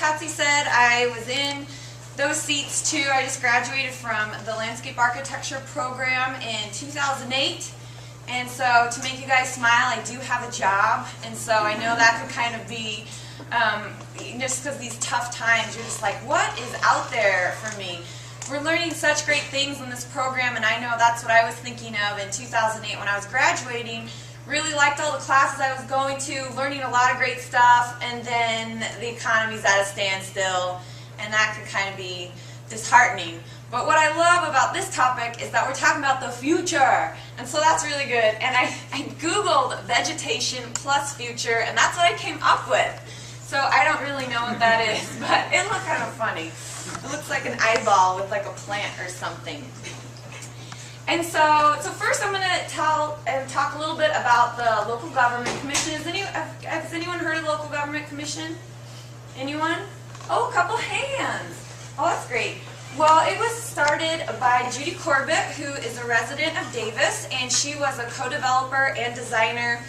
Patsy said, I was in those seats too. I just graduated from the landscape architecture program in 2008. And so to make you guys smile, I do have a job. And so I know that could kind of be, just because these tough times, you're just like, what is out there for me? We're learning such great things in this program, and I know that's what I was thinking of in 2008 when I was graduating. Really liked all the classes I was going to, learning a lot of great stuff, and then the economy's at a standstill, and that could kind of be disheartening. But what I love about this topic is that we're talking about the future, and so that's really good. And I Googled vegetation plus future, and that's what I came up with. So I don't really know what that is, but it looked kind of funny. It looks like an eyeball with like a plant or something. And so first I'm going to talk a little bit about the Local Government Commission. Has anyone heard of the Local Government Commission? Anyone? Oh, a couple hands. Oh, that's great. Well, it was started by Judy Corbett, who is a resident of Davis, and she was a co-developer and designer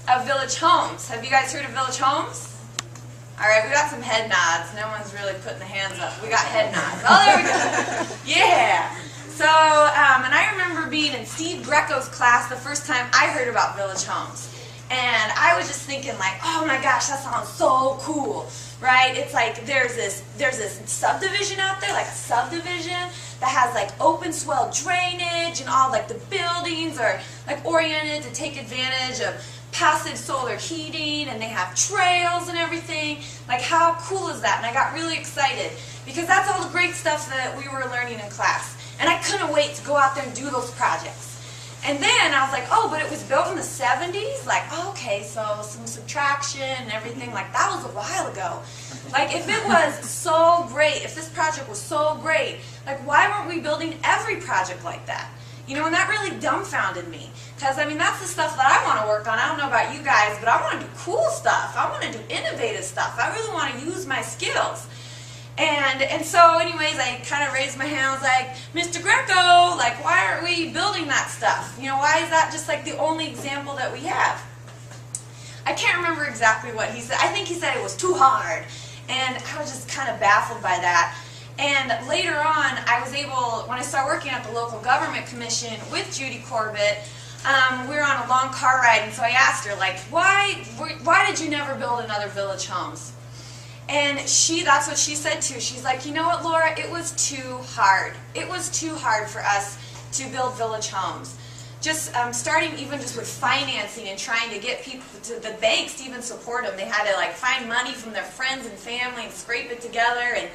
of Village Homes. Have you guys heard of Village Homes? All right, we got some head nods. No one's really putting the hands up. We got head nods. Oh, there we go. Yeah. So, and I remember being in Steve Greco's class the first time I heard about Village Homes. And I was just thinking like, oh my gosh, that sounds so cool, right? It's like there's this subdivision out there, like a subdivision that has like open swell drainage, and all like the buildings are like oriented to take advantage of passive solar heating, and they have trails and everything. Like, how cool is that? And I got really excited because that's all the great stuff that we were learning in class. And I couldn't wait to go out there and do those projects. And then I was like, oh, but it was built in the 70s? Like, okay, so some subtraction and everything. Like, that was a while ago. Like, if it was so great, if this project was so great, like, why weren't we building every project like that? You know, and that really dumbfounded me. Because, I mean, that's the stuff that I want to work on. I don't know about you guys, but I want to do cool stuff. I want to do innovative stuff. I really want to use my skills. And so anyways, I kind of raised my hand. I was like, Mr. Greco, like, why aren't we building that stuff? You know, why is that just like the only example that we have? I can't remember exactly what he said. I think he said it was too hard. And I was just kind of baffled by that. And later on, I was able, when I started working at the Local Government Commission with Judy Corbett, we were on a long car ride, and so I asked her, like, why did you never build another Village Homes? And that's what she said too. She's like, you know what, Laura, it was too hard. It was too hard for us to build Village Homes. Just starting even just with financing and trying to get people, the banks to even support them. They had to like find money from their friends and family and scrape it together. And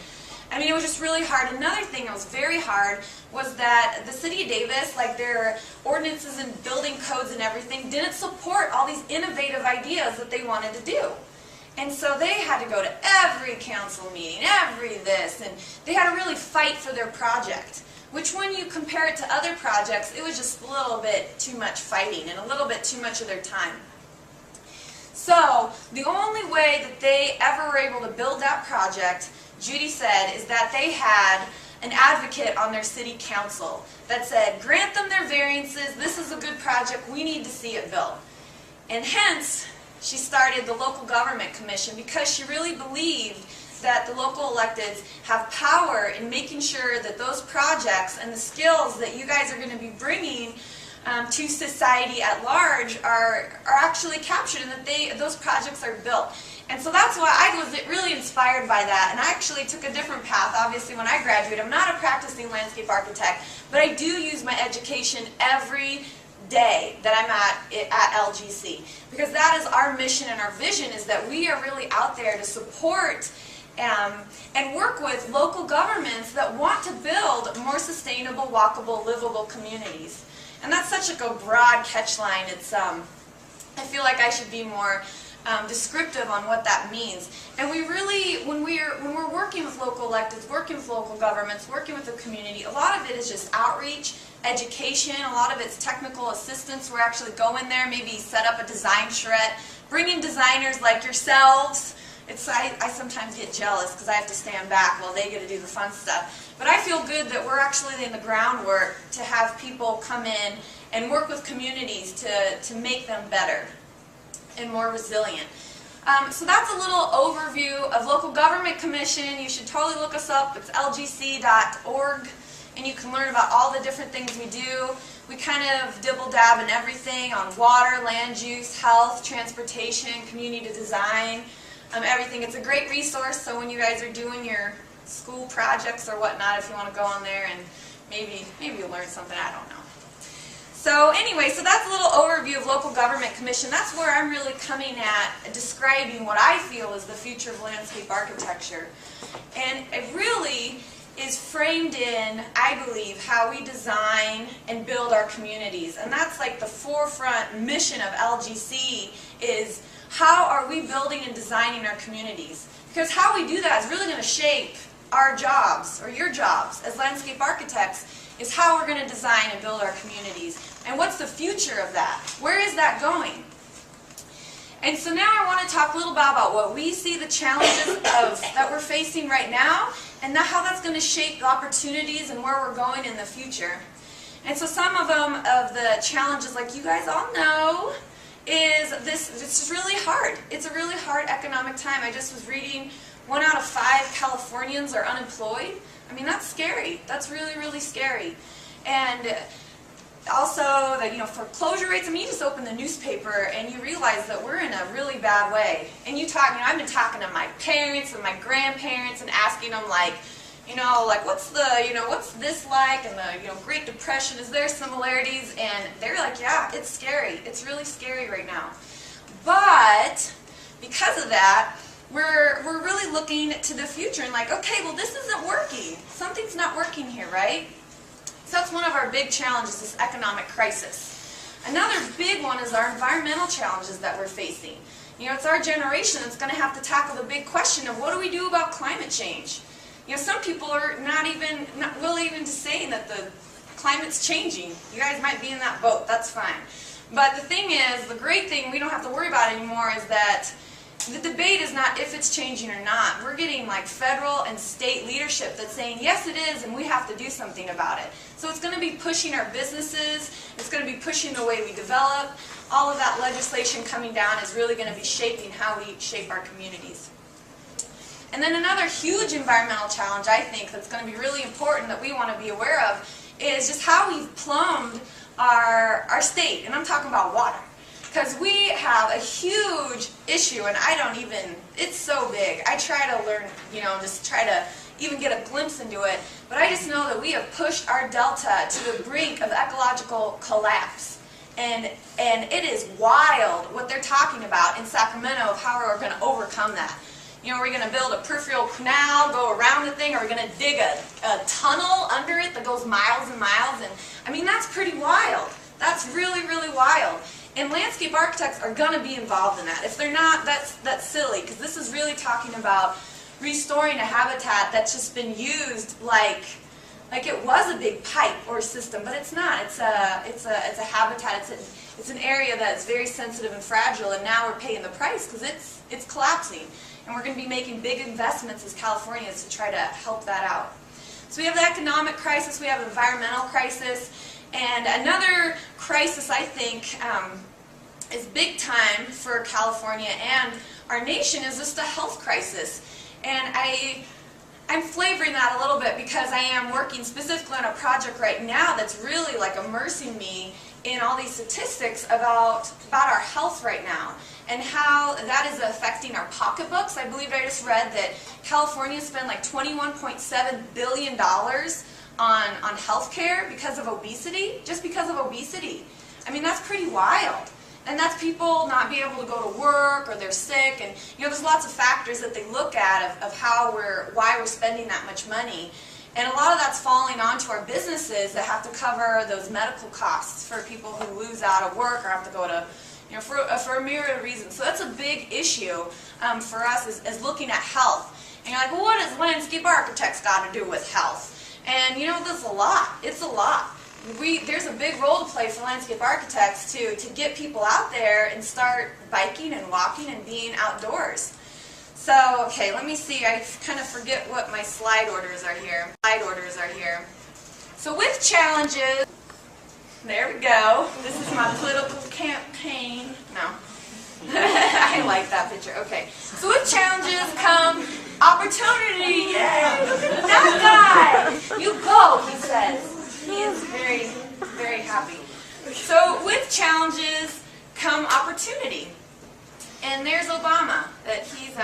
I mean, it was just really hard. Another thing that was very hard was that the city of Davis, like their ordinances and building codes and everything, didn't support all these innovative ideas that they wanted to do. And so they had to go to every council meeting, every this, and they had to really fight for their project. Which when you compare it to other projects, it was just a little bit too much fighting and a little bit too much of their time. So the only way that they ever were able to build that project, Judy said, is that they had an advocate on their city council that said, grant them their variances, this is a good project, we need to see it built. And hence, she started the Local Government Commission because she really believed that the local electeds have power in making sure that those projects and the skills that you guys are going to be bringing to society at large are actually captured, and that those projects are built. And so that's why I was really inspired by that, and I actually took a different path. Obviously, when I graduated, I'm not a practicing landscape architect, but I do use my education every day that I'm at LGC, because that is our mission and our vision, is that we are really out there to support and work with local governments that want to build more sustainable, walkable, livable communities. And that's such a broad catchline. It's I feel like I should be more descriptive on what that means. And we really, when we're working with local electeds, working with local governments, working with the community, a lot of it is just outreach, education, a lot of it's technical assistance. We're actually go in there, maybe set up a design charrette, bring in designers like yourselves. I sometimes get jealous because I have to stand back while they get to do the fun stuff. But I feel good that we're actually in the groundwork to have people come in and work with communities to make them better and more resilient. So that's a little overview of Local Government Commission. You should totally look us up. It's lgc.org, and you can learn about all the different things we do. We kind of dibble-dab in everything on water, land use, health, transportation, community design, everything. It's a great resource, so when you guys are doing your school projects or whatnot, if you want to go on there and maybe you'll learn something, I don't know. So anyway, so that's a little overview of Local Government Commission. That's where I'm really coming at describing what I feel is the future of landscape architecture. And it really is framed in, I believe, how we design and build our communities. And that's like the forefront mission of LGC is how are we building and designing our communities? Because how we do that is really going to shape our jobs, or your jobs as landscape architects, is how we're going to design and build our communities. And what's the future of that? Where is that going? And so now I want to talk a little bit about what we see the challenges that we're facing right now, and how that's going to shape the opportunities and where we're going in the future. And so some of them, of the challenges, like you guys all know, is this is really hard. It's a really hard economic time. I just was reading 1 out of 5 Californians are unemployed. I mean, that's scary. That's really, really scary. And also, the foreclosure rates. I mean, you just open the newspaper and you realize that we're in a really bad way. And I've been talking to my parents and my grandparents and asking them, like what's this like? And the Great Depression, is there similarities? And they're like, yeah, it's scary. It's really scary right now. But because of that, we're really looking to the future and like, okay, well, this isn't working. Something's not working here, right? So that's one of our big challenges, this economic crisis. Another big one is our environmental challenges that we're facing. It's our generation that's going to have to tackle the big question of what do we do about climate change? Some people are not really even saying that the climate's changing. You guys might be in that boat. That's fine. But the thing is, the great thing we don't have to worry about anymore is that the debate is not if it's changing or not. We're getting like federal and state leadership that's saying, yes, it is, and we have to do something about it. So it's going to be pushing our businesses. It's going to be pushing the way we develop. All of that legislation coming down is really going to be shaping how we shape our communities. And then another huge environmental challenge, I think, that's going to be really important that we want to be aware of is just how we've plumbed our state. And I'm talking about water. Because we have a huge issue, and it's so big. I try to learn, just try to even get a glimpse into it. But I just know that we have pushed our delta to the brink of ecological collapse. And it is wild what they're talking about in Sacramento of how we're going to overcome that. Are we going to build a peripheral canal, go around the thing? Are we going to dig a tunnel under it that goes miles and miles? And I mean, that's pretty wild. That's really, really wild. And landscape architects are going to be involved in that. If they're not, that's silly, because this is really talking about restoring a habitat that's just been used like it was a big pipe or system, but it's not. It's a habitat. It's an area that's very sensitive and fragile, and now we're paying the price because it's collapsing. And we're going to be making big investments as Californians to try to help that out. So we have the economic crisis, we have the environmental crisis, and another crisis I think is big time for California and our nation is just a health crisis. And I'm flavoring that a little bit because I am working specifically on a project right now that's really like immersing me in all these statistics about our health right now and how that is affecting our pocketbooks. I believe I just read that California spent like $21.7 billion on health care because of obesity, just because of obesity. I mean, that's pretty wild. And that's people not being able to go to work or they're sick, and there's lots of factors that they look at of why we're spending that much money. And a lot of that's falling onto our businesses that have to cover those medical costs for people who lose out of work or have to go to, for a myriad of reasons. So that's a big issue for us is looking at health. And you're like, well, what does landscape architects got to do with health? And there's a lot. It's a lot. There's a big role to play for landscape architects to get people out there and start biking and walking and being outdoors. So, okay, let me see. I kind of forget what my slide orders are here. So with challenges, there we go. This is my political campaign. No. I like like that picture. Okay. So with challenges come opportunity. Yay! Look at that guy. You go, he says. He is very, very happy. So with challenges come opportunity. And there's Obama. That he's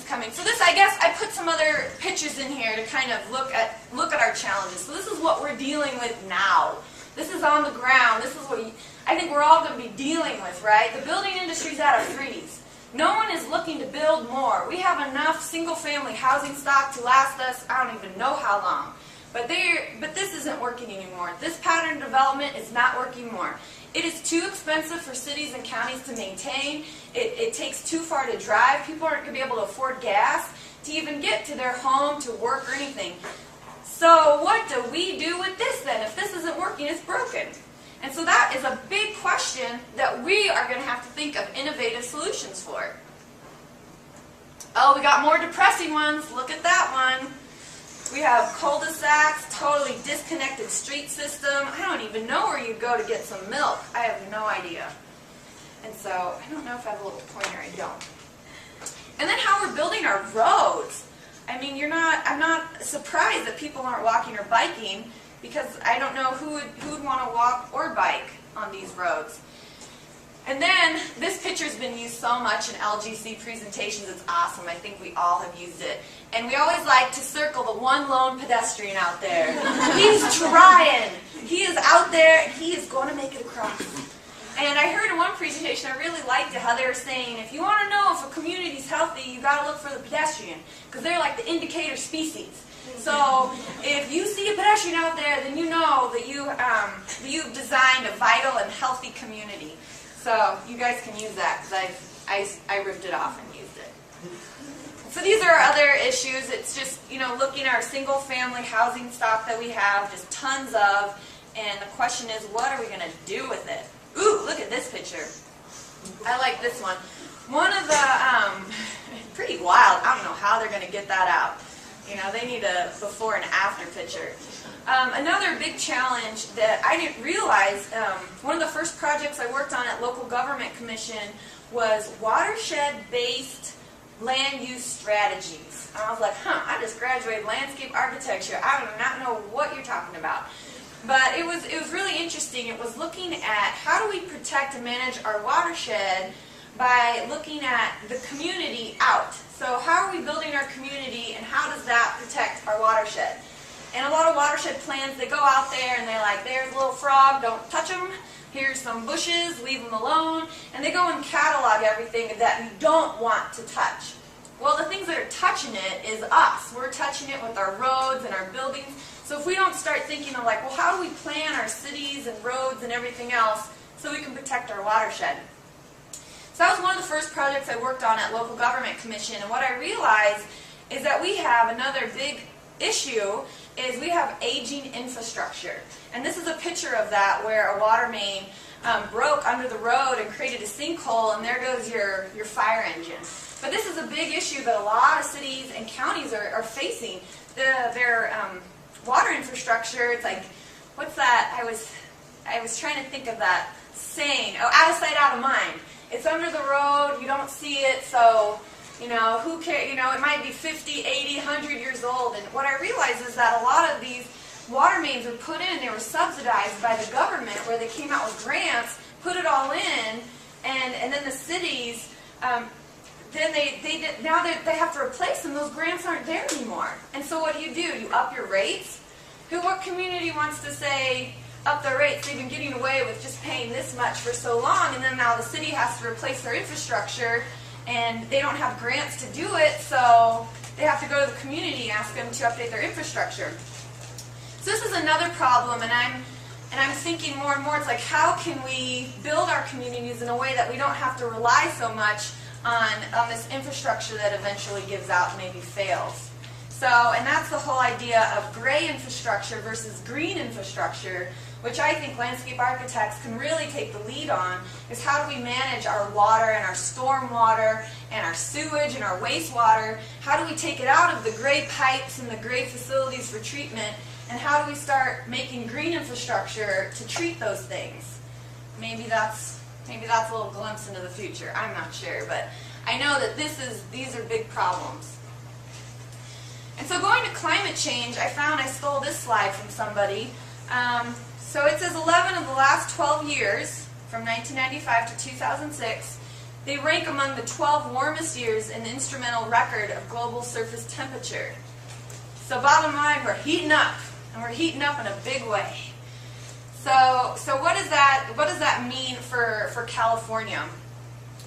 coming. So this, I guess, I put some other pictures in here to kind of look at our challenges. So this is what we're dealing with now. This is on the ground. This is what I think we're all going to be dealing with, right? The building industry's at a freeze. No one is looking to build more. We have enough single-family housing stock to last us, I don't even know how long. But this isn't working anymore. This pattern development is not working more. It is too expensive for cities and counties to maintain. It takes too far to drive. People aren't going to be able to afford gas to even get to their home, to work, or anything. So what do we do with this then? If this isn't working, it's broken. And so that is a big question that we are going to have to think of innovative solutions for. Oh, we got more depressing ones. Look at that one. We have cul-de-sacs, totally disconnected street system. I don't even know where you go to get some milk. I have no idea. And so, I don't know if I have a little pointer. I don't. And then how we're building our roads. I mean, I'm not surprised that people aren't walking or biking, because I don't know who would want to walk or bike on these roads. And then, this picture's been used so much in LGC presentations, it's awesome. I think we all have used it. And we always like to circle the one lone pedestrian out there. He's trying. He is out there, and he is going to make it across. And I heard in one presentation, I really liked it, how they were saying, if you want to know if a community's healthy, you got to look for the pedestrian, because they're like the indicator species. So if you see a pedestrian out there, then you know that you've designed a vital and healthy community. So you guys can use that, because I ripped it off and used it. So these are our other issues. It's just, looking at our single-family housing stock that we have, just tons of, and the question is, what are we going to do with it? Ooh, look at this picture. I like this one. One of the, pretty wild. I don't know how they're going to get that out. They need a before and after picture. Another big challenge that I didn't realize, one of the first projects I worked on at Local Government Commission was watershed-based land use strategies. And I was like, I just graduated landscape architecture. I do not know what you're talking about. But it was really interesting. It was looking at how do we protect and manage our watershed by looking at the community out. So how are we building our community, and how does that protect our watershed? And a lot of watershed plans, they go out there and they're like, there's a little frog, don't touch them. Here's some bushes, leave them alone. And they go and catalog everything that you don't want to touch. Well, the things that are touching it is us. We're touching it with our roads and our buildings. So if we don't start thinking of like, well, how do we plan our cities and roads and everything else so we can protect our watershed? So that was one of the first projects I worked on at Local Government Commission. And what I realized is that we have another big issue is we have aging infrastructure. And this is a picture of that where a water main broke under the road and created a sinkhole, and there goes your fire engine. But this is a big issue that a lot of cities and counties are facing. Their water infrastructure, it's like, what's that? I was trying to think of that saying. Oh, out of sight, out of mind. It's under the road, you don't see it, so who cares? It might be 50, 80, 100 years old. And what I realized is that a lot of these water mains were put in, they were subsidized by the government, where they came out with grants, put it all in, and then the cities, then now they have to replace them. Those grants aren't there anymore. And so what do? You up your rates? What community wants to say, up their rates? They've been getting away with just paying this much for so long, and then now the city has to replace their infrastructure, and they don't have grants to do it, so they have to go to the community and ask them to update their infrastructure. So this is another problem, and I'm thinking more and more, it's like, how can we build our communities in a way that we don't have to rely so much on this infrastructure that eventually gives out and maybe fails. So, and that's the whole idea of gray infrastructure versus green infrastructure, which I think landscape architects can really take the lead on, is how do we manage our water and our storm water and our sewage and our wastewater? How do we take it out of the gray pipes and the gray facilities for treatment, and how do we start making green infrastructure to treat those things? Maybe that's Maybe that's a little glimpse into the future. I'm not sure, but I know that these are big problems. And so going to climate change, I stole this slide from somebody. So it says 11 of the last 12 years, from 1995 to 2006, they rank among the 12 warmest years in the instrumental record of global surface temperature. So bottom line, we're heating up, and we're heating up in a big way. So what does that mean for California?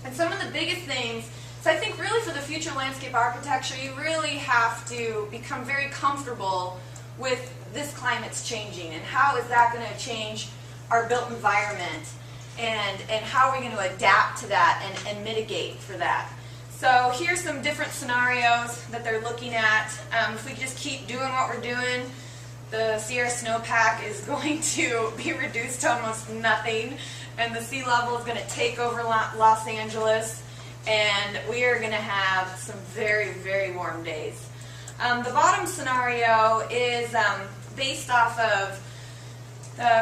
And some of the biggest things, so I think really for the future landscape architecture, you really have to become very comfortable with this climate's changing, and how is that going to change our built environment, and how are we going to adapt to that and mitigate for that. So here's some different scenarios that they're looking at. If we just keep doing what we're doing, the Sierra snowpack is going to be reduced to almost nothing, and the sea level is going to take over Los Angeles, and we are going to have some very, very warm days. The bottom scenario is based off of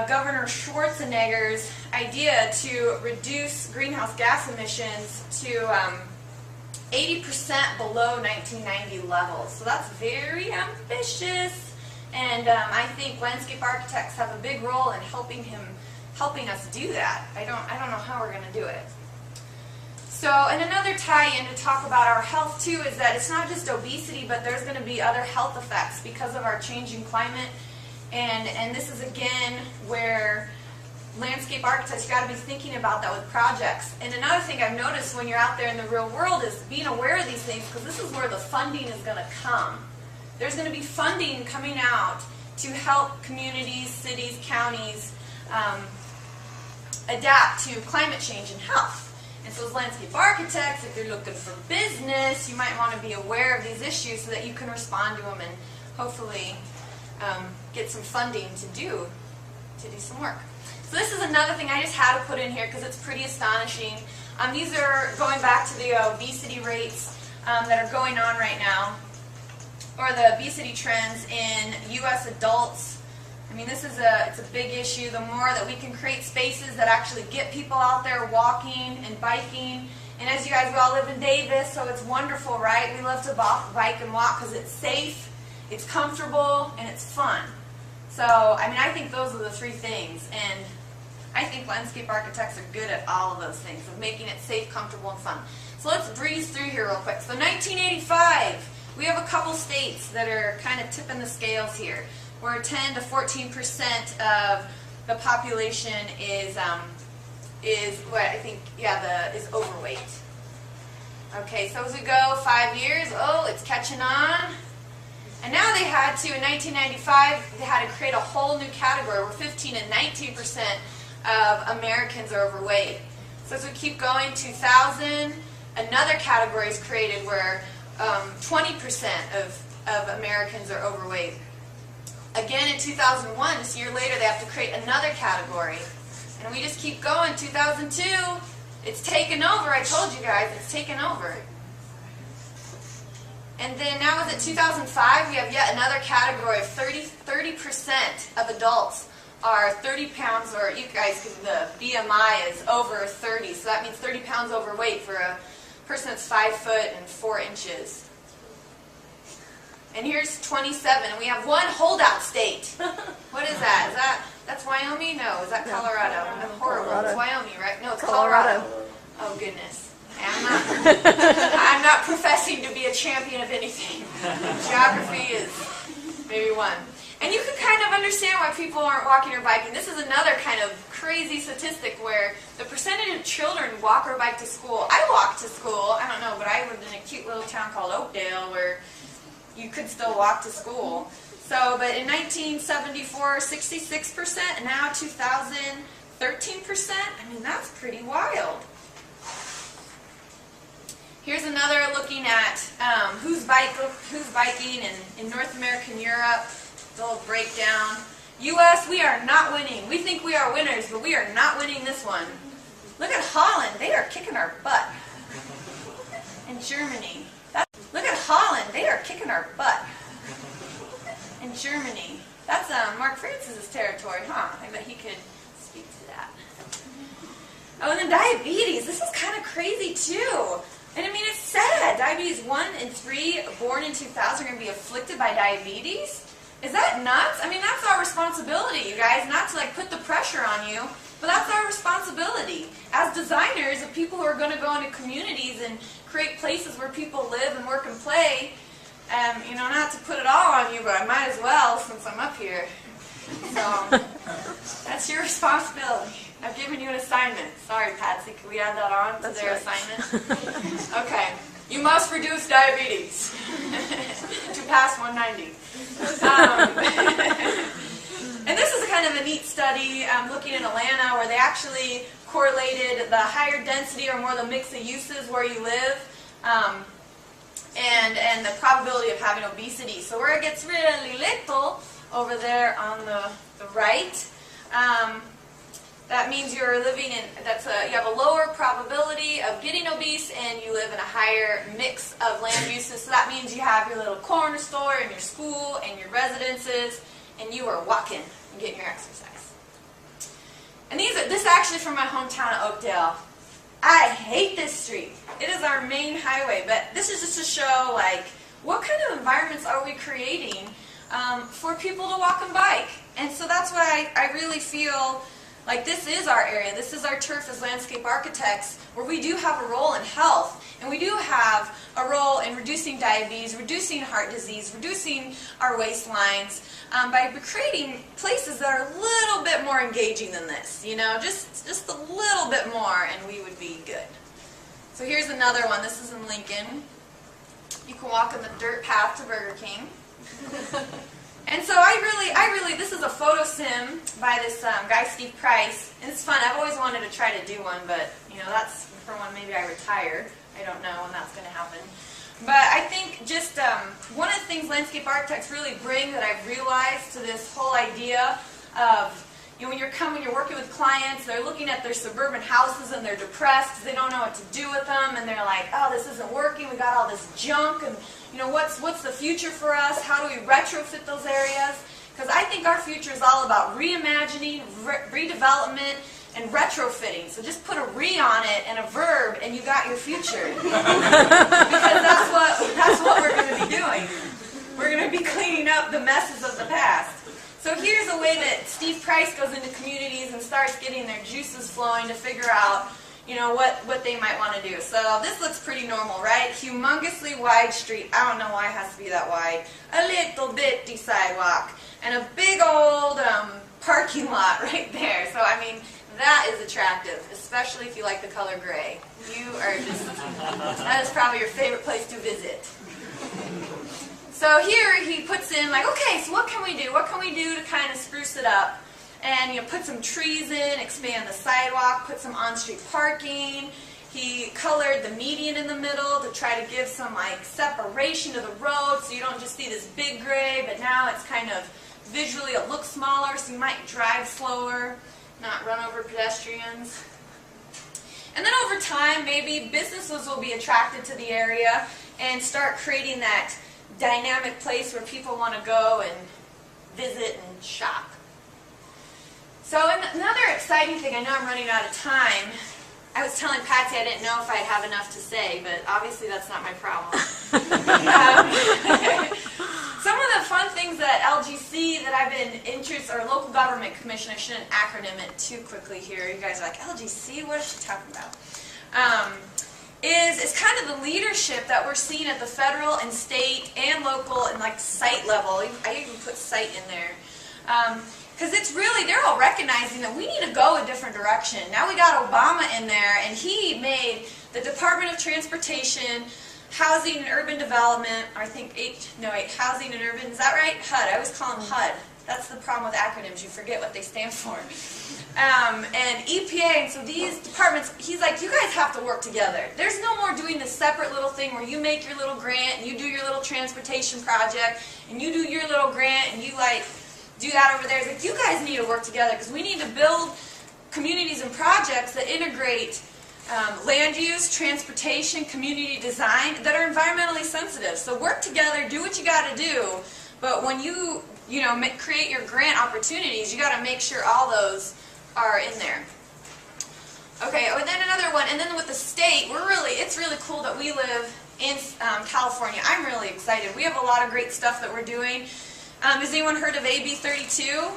Governor Schwarzenegger's idea to reduce greenhouse gas emissions to 80% below 1990 levels. So that's very ambitious. And I think landscape architects have a big role in helping us do that. I don't know how we're going to do it. So, and another tie-in to talk about our health too is that it's not just obesity, but there's going to be other health effects because of our changing climate. And this is again where landscape architects, you got to be thinking about that with projects. And another thing I've noticed when you're out there in the real world is being aware of these things, because this is where the funding is going to come. There's going to be funding coming out to help communities, cities, counties adapt to climate change and health. And so as landscape architects, if you're looking for business, you might want to be aware of these issues so that you can respond to them and hopefully get some funding to do some work. So this is another thing I just had to put in here because it's pretty astonishing. These are going back to the obesity rates that are going on right now, or the obesity trends in U.S. adults. I mean, it's a big issue. The more that we can create spaces that actually get people out there walking and biking, and as you guys, we all live in Davis, so it's wonderful, right? We love to bike and walk because it's safe, it's comfortable, and it's fun. So, I mean, I think those are the three things, and I think landscape architects are good at all of those things, of making it safe, comfortable, and fun. So let's breeze through here real quick. So 1985, we have a couple states that are kind of tipping the scales here, where 10 to 14% of the population is what I think, is overweight. Okay, so as we go 5 years, it's catching on. And now they had to, in 1995, they had to create a whole new category where 15 and 19% of Americans are overweight. So as we keep going, 2000, another category is created where 20% of Americans are overweight. Again, in 2001, just a year later, they have to create another category. And we just keep going. 2002, it's taken over. I told you guys, it's taken over. And then now is it 2005, we have yet another category of 30% of adults are 30 pounds, or you guys, the BMI is over 30, so that means 30 pounds overweight for a person that's 5 foot and 4 inches. And here's 27, and we have one holdout state. What is that? That's Wyoming? No, is that Colorado? I'm horrible. It's Wyoming, right? No, it's Colorado. Oh, goodness. I'm not professing to be a champion of anything. Geography is maybe one. And you can kind of understand why people aren't walking or biking. This is another kind of crazy statistic where the percentage of children walk or bike to school. I walk to school. I don't know, but I lived in a cute little town called Oakdale where you could still walk to school. So, but in 1974, 66%, and now 2000, 13%. I mean, that's pretty wild. Here's another looking at who's biking in North America and Europe. A little breakdown. U.S., we are not winning. We think we are winners, but we are not winning this one. Look at Holland. They are kicking our butt. And Germany. Look at Holland. They are kicking our butt. And Germany. That's Mark Francis's territory, huh? I bet he could speak to that. Oh, and then diabetes. This is kind of crazy too. And I mean, it's sad. Diabetes, 1 in 3 born in 2000 are going to be afflicted by diabetes. Is that nuts? I mean, that's our responsibility, you guys, not to like put the pressure on you, but that's our responsibility as designers of people who are going to go into communities and create places where people live and work and play. You know, not to put it all on you, but I might as well since I'm up here. So that's your responsibility. I've given you an assignment. Sorry, Patsy, can we add that on to their assignment? Okay. You must reduce diabetes to pass 190. And this is kind of a neat study looking in Atlanta where they actually correlated the higher density or more the mix of uses where you live and the probability of having obesity. So where it gets really little over there on the right, that means you're living in, you have a lower probability of getting obese and you live in a higher mix of land uses. So that means you have your little corner store and your school and your residences and you are walking and getting your exercise. And this is actually from my hometown of Oakdale. I hate this street. It is our main highway, but this is just to show like what kind of environments are we creating for people to walk and bike. And so that's why I really feel like this is our area, this is our turf as landscape architects, where we do have a role in health, and we do have a role in reducing diabetes, reducing heart disease, reducing our waistlines, by creating places that are a little bit more engaging than this, you know, just a little bit more, and we would be good. So here's another one. This is in Lincoln. You can walk in the dirt path to Burger King. And so this is a photo sim by this guy, Steve Price, and it's fun. I've always wanted to try to do one, but, you know, that's for when maybe I retire. I don't know when that's going to happen. But I think just one of the things landscape architects really bring that I've realized to this whole idea of, you know, when you're working with clients, they're looking at their suburban houses and they're depressed because they don't know what to do with them, and they're like, oh, this isn't working, we got all this junk, and you know, what's the future for us? How do we retrofit those areas? Because I think our future is all about reimagining, redevelopment, and retrofitting. So just put a re on it and a verb, and you got your future. Because that's what we're going to be doing. We're going to be cleaning up the messes of the past. So here's a way that Steve Price goes into communities and starts getting their juices flowing to figure out, you know, what they might want to do. So this looks pretty normal, right? Humongously wide street. I don't know why it has to be that wide. A little bitty sidewalk. And a big old parking lot right there. So, I mean, that is attractive, especially if you like the color gray. You are just, that is probably your favorite place to visit. So here he puts in like, okay, so what can we do? What can we do to kind of spruce it up? And you know, put some trees in, expand the sidewalk, put some on-street parking. He colored the median in the middle to try to give some like separation to the road so you don't just see this big gray, but now it's kind of visually it looks smaller so you might drive slower, not run over pedestrians. And then over time, maybe businesses will be attracted to the area and start creating that dynamic place where people want to go and visit and shop. So another exciting thing, I know I'm running out of time. I was telling Patsy I didn't know if I'd have enough to say, but obviously that's not my problem. Some of the fun things that LGC that I've been interested, or Local Government Commission, I shouldn't acronym it too quickly here. You guys are like, LGC, what is she talking about? Is kind of the leadership that we're seeing at the federal and state and local and like site level. I even put site in there. Because it's really, they're all recognizing that we need to go a different direction. Now we got Obama in there, and he made the Department of Transportation, Housing and Urban Development, or I think Housing and Urban, is that right? HUD, I always call them HUD. That's the problem with acronyms, you forget what they stand for. And EPA, and so these departments, he's like, you guys have to work together. There's no more doing this separate little thing where you make your little grant, and you do your little transportation project, and you do your little grant, and you like, do that over there. It's like, you guys need to work together because we need to build communities and projects that integrate land use, transportation, community design that are environmentally sensitive. So work together, do what you got to do, but when you create your grant opportunities, you got to make sure all those are in there. Okay, and then another one, and then with the state, it's really cool that we live in California. I'm really excited. We have a lot of great stuff that we're doing. Has anyone heard of AB 32?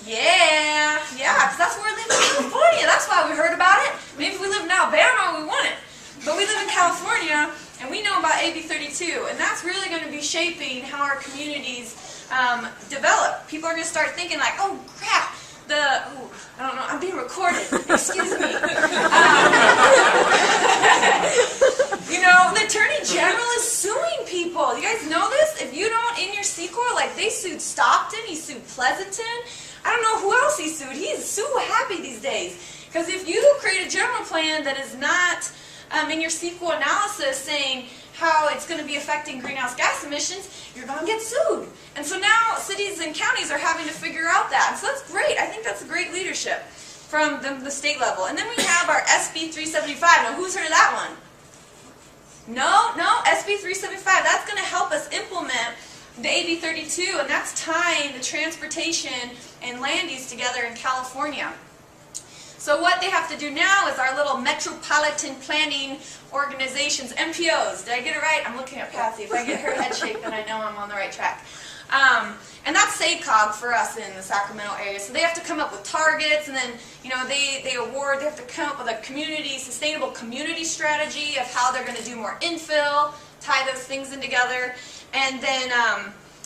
Yeah, because that's where we live in California. That's why we heard about it. Maybe if we lived in Alabama, we wouldn't. But we live in California, and we know about AB 32, and that's really going to be shaping how our communities develop. People are going to start thinking like, oh crap, I don't know, I'm being recorded. Excuse me. You know, the Attorney General is suing people. You guys know this? If you don't, in your CEQA, like they sued Stockton, he sued Pleasanton. I don't know who else he sued. He's so happy these days. Because if you create a general plan that is not in your CEQA analysis saying how it's going to be affecting greenhouse gas emissions, you're going to get sued. And so now cities and counties are having to figure out that. And so that's great. I think that's a great leadership from the state level. And then we have our SB 375. Now, who's heard of that one? No, SB 375. That's going to help us implement the AB 32, and that's tying the transportation and land use together in California. So what they have to do now is our little metropolitan planning organizations, MPOs. Did I get it right? I'm looking at Patsy. If I get her head shake, then I know I'm on the right track. And that's SACOG for us in the Sacramento area. So they have to come up with targets, and then they have to come up with a sustainable community strategy of how they're going to do more infill, tie those things in together, and then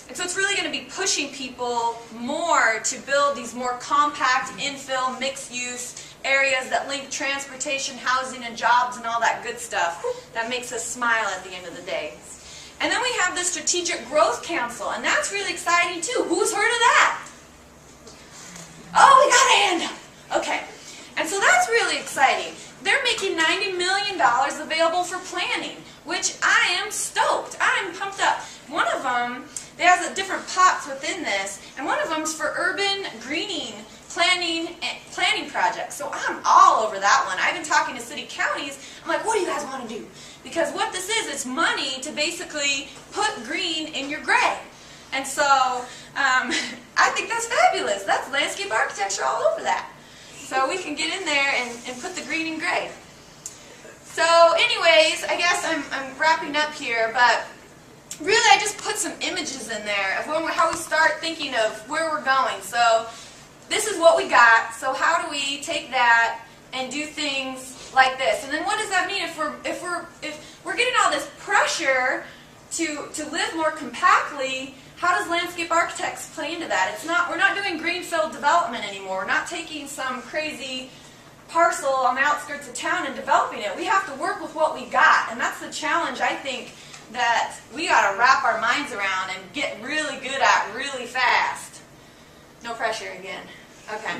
and so it's really going to be pushing people more to build these more compact infill, mixed-use areas that link transportation, housing, and jobs and all that good stuff that makes us smile at the end of the day. And then we have the Strategic Growth Council, and that's really exciting too. Who's heard of that? Oh, we got a hand up. Okay. And so that's really exciting. They're making $90 million available for planning, which I am stoked. I'm pumped up. One of them, they have different pots within this, and one of them is for urban greening planning projects. So I'm all over that one. I've been talking to city counties. I'm like, what do you guys want to do? Because what this is, it's money to basically put green in your gray. And so I think that's fabulous. That's landscape architecture all over that. So we can get in there and put the green in gray. So anyways, I guess I'm wrapping up here, but really I just put some images in there of how we start thinking of where we're going. So this is what we got. So how do we take that and do things like this? And then what does that mean if we're getting all this pressure to live more compactly? How does landscape architects play into that? We're not doing greenfield development anymore. We're not taking some crazy parcel on the outskirts of town and developing it. We have to work with what we got, and that's the challenge I think that we got to wrap our minds around and get really good at really fast. No pressure again. Okay.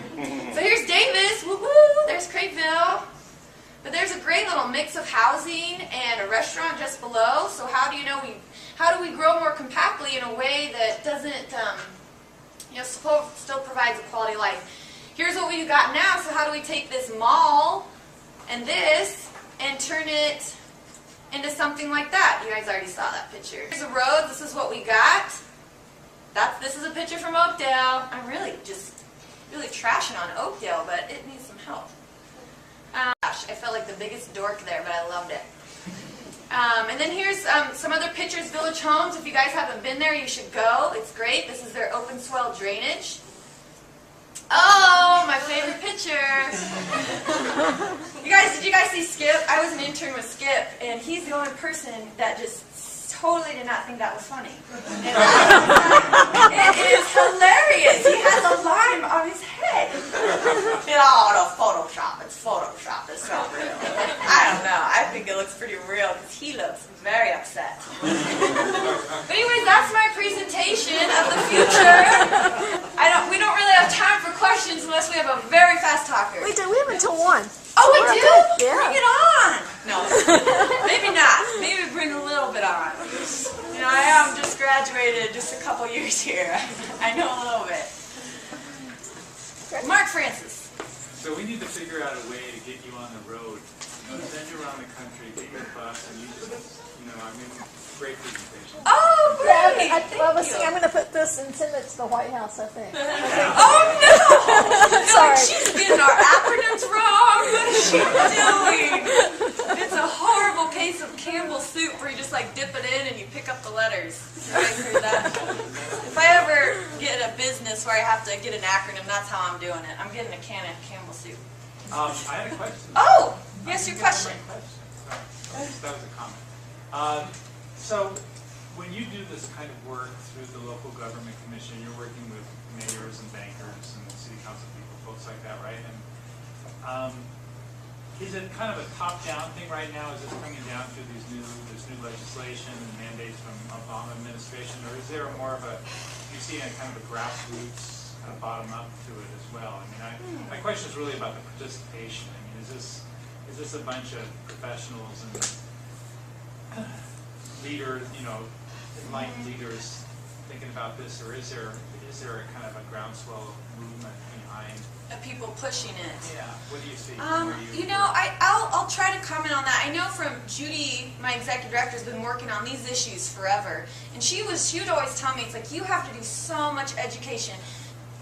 So here's Davis. Woo-hoo! There's Crayville. But there's a great little mix of housing and a restaurant just below. So how do we grow more compactly in a way that doesn't, still provides a quality of life? Here's what we've got now. So how do we take this mall and this and turn it into something like that? You guys already saw that picture. Here's a road. This is what we got. This is a picture from Oakdale. I'm really trashing on Oakdale, but it needs some help. Gosh, I felt like the biggest dork there, but I loved it. And then here's some other pictures, Village Homes. If you guys haven't been there, you should go. It's great. This is their open swell drainage. Oh, my favorite picture. Did you guys see Skip? I was an intern with Skip, and he's the only person that just totally did not think that was funny. And it is hilarious. He has a lime on his head. The Photoshop. It's Photoshop. It's not real. I don't know. I think it looks pretty real because he looks very upset. But anyways, that's my presentation of the future. We don't really have time for questions unless we have a very fast talker. We do. We have until 1. Oh, we do? Yeah. Bring it on. No, maybe not. Maybe bring a little bit on. I just graduated just a couple years here. I know a little bit. Mark Francis. So we need to figure out a way to get you on the road. Send you around the country, get your bus, and you just, great presentation. Oh, great. I'm going to put this and send it to the White House, I think. Oh, no. Like, she's getting our acronyms wrong. What is she doing? It's a horrible case of Campbell's soup where you just like dip it in and you pick up the letters. You guys heard that? If I ever get a business where I have to get an acronym, that's how I'm doing it. I'm getting a can of Campbell's soup. I had a question. Oh, yes, your question. Sorry. That was a comment. So when you do this kind of work through the local government commission, you're working with mayors and bankers and city council people, folks like that, right? And is it kind of a top-down thing right now? Is this coming down through this new legislation and mandates from Obama administration, or is there more of a, you see a kind of a grassroots kind of bottom-up to it as well? I mean, my question is really about the participation. I mean, is this a bunch of professionals and leaders, enlightened leaders thinking about this, or is there a kind of a groundswell movement behind? People pushing it. Yeah. What do you see? I'll try to comment on that. I know from Judy, my executive director, has been working on these issues forever, and she would always tell me, it's like, you have to do so much education.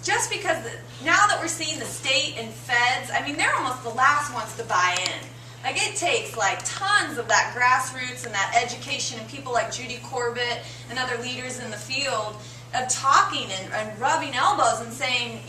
Just because now that we're seeing the state and feds, I mean, they're almost the last ones to buy in. Like, it takes like tons of that grassroots and that education and people like Judy Corbett and other leaders in the field of talking and rubbing elbows and saying,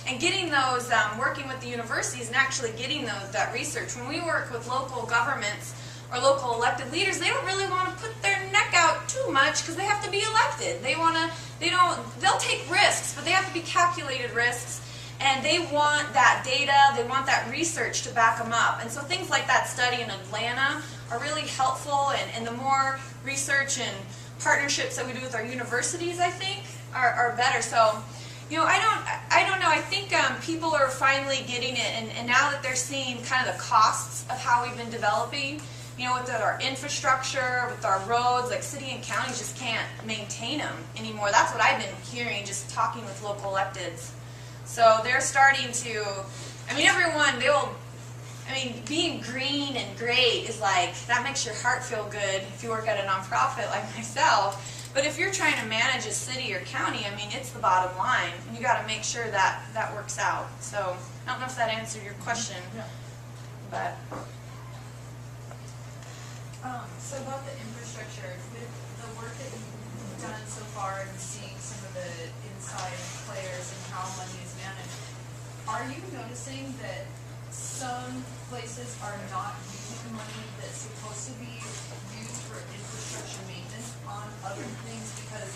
and getting those, working with the universities and actually getting that research. When we work with local governments or local elected leaders, they don't really want to put their neck out too much because they have to be elected. They'll take risks, but they have to be calculated risks. And they want that data, they want that research to back them up. And so things like that study in Atlanta are really helpful, and the more research and partnerships that we do with our universities, I think, are better. So, I don't know. I think people are finally getting it, and now that they're seeing kind of the costs of how we've been developing, with our infrastructure, with our roads, like city and counties just can't maintain them anymore. That's what I've been hearing, just talking with local electeds. So they're starting to, being green and great is like, that makes your heart feel good if you work at a nonprofit like myself. But if you're trying to manage a city or county, it's the bottom line. And you got to make sure that works out. So I don't know if that answered your question. Yeah. But. So about the infrastructure, with the work that you've done so far and seeing some of the inside players and how money is managed, are you noticing that some places are not using the money that's supposed to be used for infrastructure maintenance on other things? Because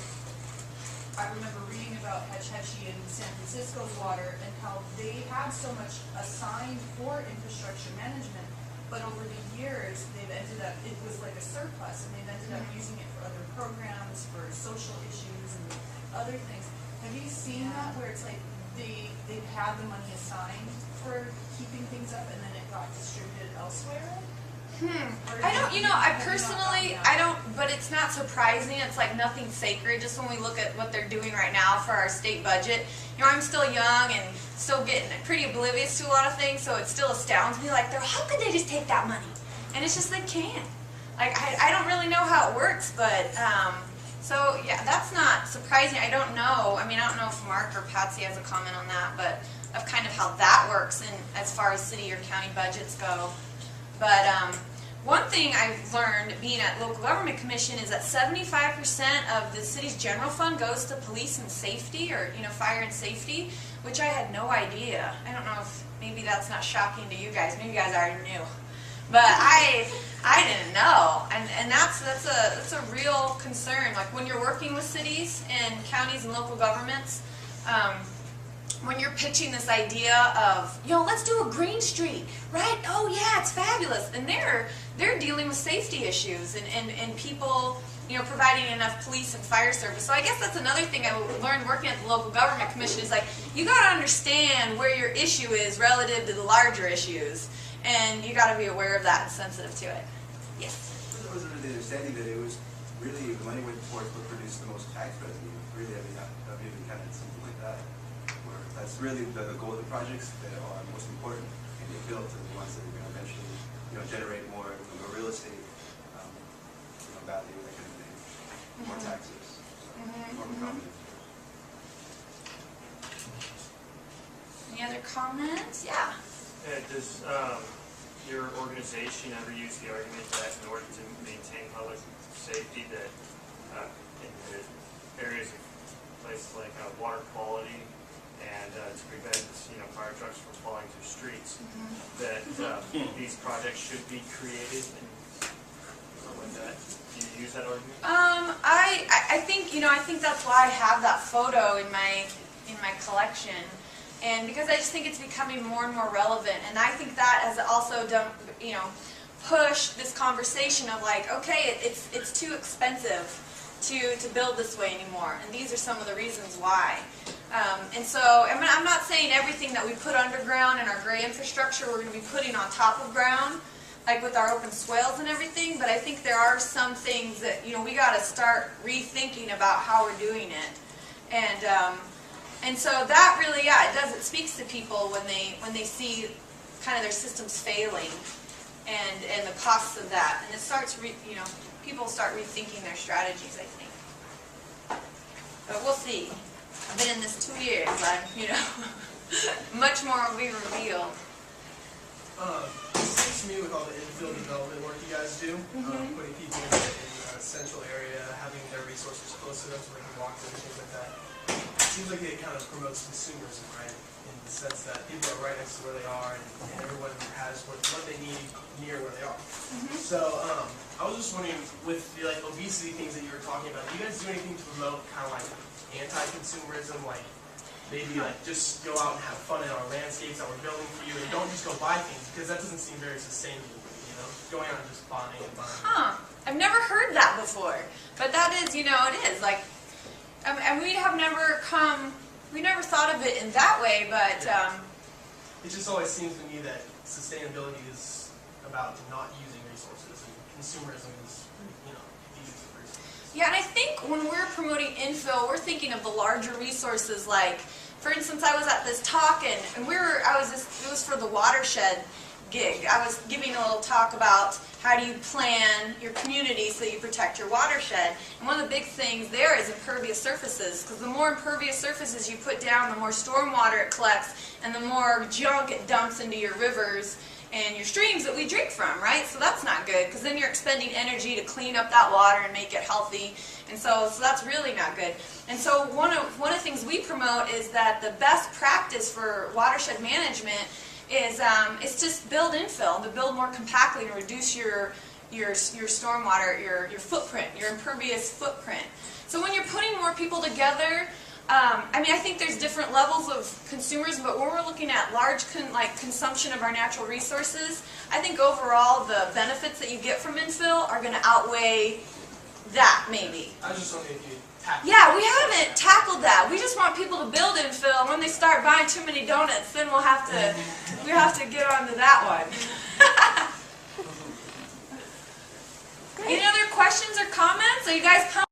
I remember reading about Hetch Hetchy and San Francisco's water and how they had so much assigned for infrastructure management, but over the years they've ended up, it was like a surplus, and they've ended up using it for other programs, for social issues and other things. Have you seen that where it's like they've had the money assigned for keeping things up and then it got distributed elsewhere? I don't, but it's not surprising. It's like nothing sacred. Just when we look at what they're doing right now for our state budget, I'm still young and still getting pretty oblivious to a lot of things, so it still astounds me. Like, how could they just take that money? And it's just they can't. Like, I don't really know how it works, but, so yeah, that's not surprising. I don't know. I don't know if Mark or Patsy has a comment on that, but of kind of how that works in as far as city or county budgets go. But one thing I've learned being at local government commission is that 75% of the city's general fund goes to police and safety, or fire and safety, which I had no idea. I don't know if maybe that's not shocking to you guys. Maybe you guys already knew, but I didn't know, and that's a real concern. Like when you're working with cities and counties and local governments. When you're pitching this idea of, let's do a green street, right? Oh yeah, it's fabulous. And they're dealing with safety issues and people, providing enough police and fire service. So I guess that's another thing I learned working at the local government commission is like, you got to understand where your issue is relative to the larger issues. And you got to be aware of that and sensitive to it. Yes? I wasn't really understanding that it was really, the money went towards what produced the most tax revenue. Really, I've even kind of something like that. That's really the goal of the projects that are most important, and they build to the ones that are going to eventually, generate more real estate, value, that kind of thing, more taxes, more revenue. comment? Yeah. Does your organization ever use the argument that in order to maintain public safety, that in the areas of places like water quality and to prevent fire trucks from falling through streets, that these projects should be created and something like that? Do you use that argument? I think I think that's why I have that photo in my collection, and because I just think it's becoming more and more relevant, and I think that has also done pushed this conversation of like, okay, it's too expensive to build this way anymore, and these are some of the reasons why. And so I'm not saying everything that we put underground in our gray infrastructure we're going to be putting on top of ground, like with our open swales and everything, but I think there are some things that we got to start rethinking about how we're doing it, and so that really, it speaks to people when they see kind of their systems failing and the costs of that, and it starts people start rethinking their strategies, I think. But we'll see. I've been in this 2 years. Much more will be revealed. It seems to me with all the infill development work you guys do, putting people in a central area, having their resources close to them so they can walk to and things like that, it seems like it kind of promotes consumerism, right? In the sense that people are right next to where they are, and everyone has what they need near where they are. So I was just wondering, with the obesity things that you were talking about, do you guys do anything to promote kind of like anti-consumerism, like maybe just go out and have fun in our landscapes that we're building for you, and don't just go buy things, because that doesn't seem very sustainable, going out and just buying and buying. I've never heard that before, but that is, it is like, and we never thought of it in that way, but it just always seems to me that sustainability is about not using resources, and consumerism is, the use of resources. Yeah, and I think when we're promoting infill, we're thinking of the larger resources. Like, for instance, I was at this talk, and it was for the Watershed gig. I was giving a little talk about how do you plan your community so you protect your watershed. And one of the big things there is impervious surfaces, because the more impervious surfaces you put down, the more stormwater it collects, and the more junk it dumps into your rivers and your streams that we drink from, right? So that's not good, because then you're expending energy to clean up that water and make it healthy, and so that's really not good. And so one of the things we promote is that the best practice for watershed management is just build infill, to build more compactly and reduce your stormwater, your footprint, your impervious footprint. So when you're putting more people together, I think there's different levels of consumers, but when we're looking at large consumption of our natural resources, I think overall the benefits that you get from infill are going to outweigh that, maybe. I was just wondering if you tackled Yeah, we haven't tackled that. We just want people to build infill, and when they start buying too many donuts, then we have to get onto that one. Any other questions or comments? Are you guys coming?